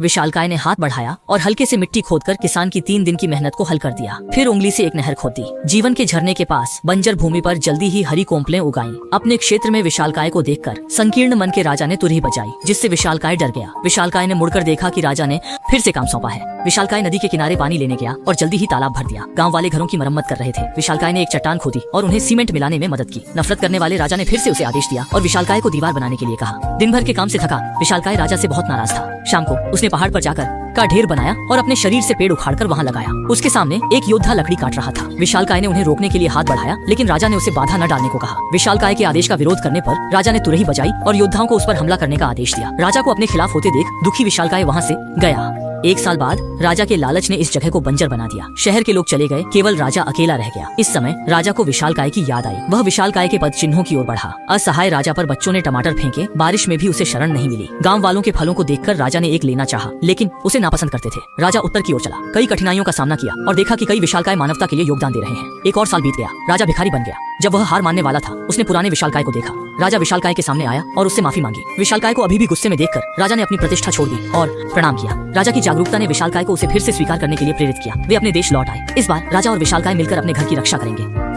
विशालकाय ने हाथ बढ़ाया और हल्के से मिट्टी खोदकर किसान की 3 दिन की मेहनत को हल कर दिया। फिर उंगली से एक नहर खोद दी। जीवन के झरने के पास बंजर भूमि पर जल्दी ही हरी कोंपलें उगाई। अपने क्षेत्र में विशालकाय को देखकर संकीर्ण मन के राजा ने तुरही बजाई, जिससे विशालकाय डर गया। विशालकाय ने मुड़कर देखा कि राजा ने फिर से काम सौंपा है। विशालकाय नदी के किनारे पानी लेने गया और जल्दी ही तालाब भर दिया। गांव वाले घरों की मरम्मत कर रहे थे। विशालकाय ने एक चट्टान खोदी और उन्हें सीमेंट मिलाने में मदद की। नफरत करने वाले राजा ने फिर से उसे आदेश दिया और विशालकाय को दीवार बनाने के लिए कहा। दिन भर के काम से थका विशालकाय राजा से बहुत नाराज था। शाम को उसने पहाड़ पर जाकर का ढेर बनाया और अपने शरीर से पेड़ उखाड़कर वहां लगाया। उसके सामने एक योद्धा लकड़ी काट रहा था। विशालकाय ने उन्हें रोकने के लिए हाथ बढ़ाया, लेकिन राजा ने उसे बाधा न डालने को कहा। विशालकाय के आदेश का विरोध करने पर राजा ने तुरही बजाई और योद्धाओं को उस पर हमला करने का आदेश दिया। राजा को अपने खिलाफ होते देख दुखी विशालकाय वहां से गया। 1 साल बाद राजा के लालच ने इस जगह को बंजर बना दिया। शहर के लोग चले गए, केवल राजा अकेला रह गया। इस समय राजा को विशालकाय की याद आई। वह विशालकाय के पद चिन्हों की ओर बढ़ा। असहाय राजा पर बच्चों ने टमाटर फेंके, बारिश में भी उसे शरण नहीं मिली। गांव वालों के फलों को देखकर राजा ने एक लेना चाहा, लेकिन उसे नापसंद करते थे। राजा उत्तर की ओर चला, कई कठिनाइयों का सामना किया और देखा कि कई विशालकाय मानवता के लिए योगदान दे रहे हैं। 1 और साल बीत गया, राजा भिखारी बन गया। जब वह हार मानने वाला था, उसने पुराने विशालकाय को देखा। राजा विशालकाय के सामने आया और उससे माफी मांगी। विशालकाय को अभी भी गुस्से में देखकर राजा ने अपनी प्रतिष्ठा छोड़ दी और प्रणाम किया। राजा की जागरूकता ने विशालकाय को उसे फिर से स्वीकार करने के लिए प्रेरित किया। वे अपने देश लौट आए। इस बार राजा और विशालकाय मिलकर अपने घर की रक्षा करेंगे।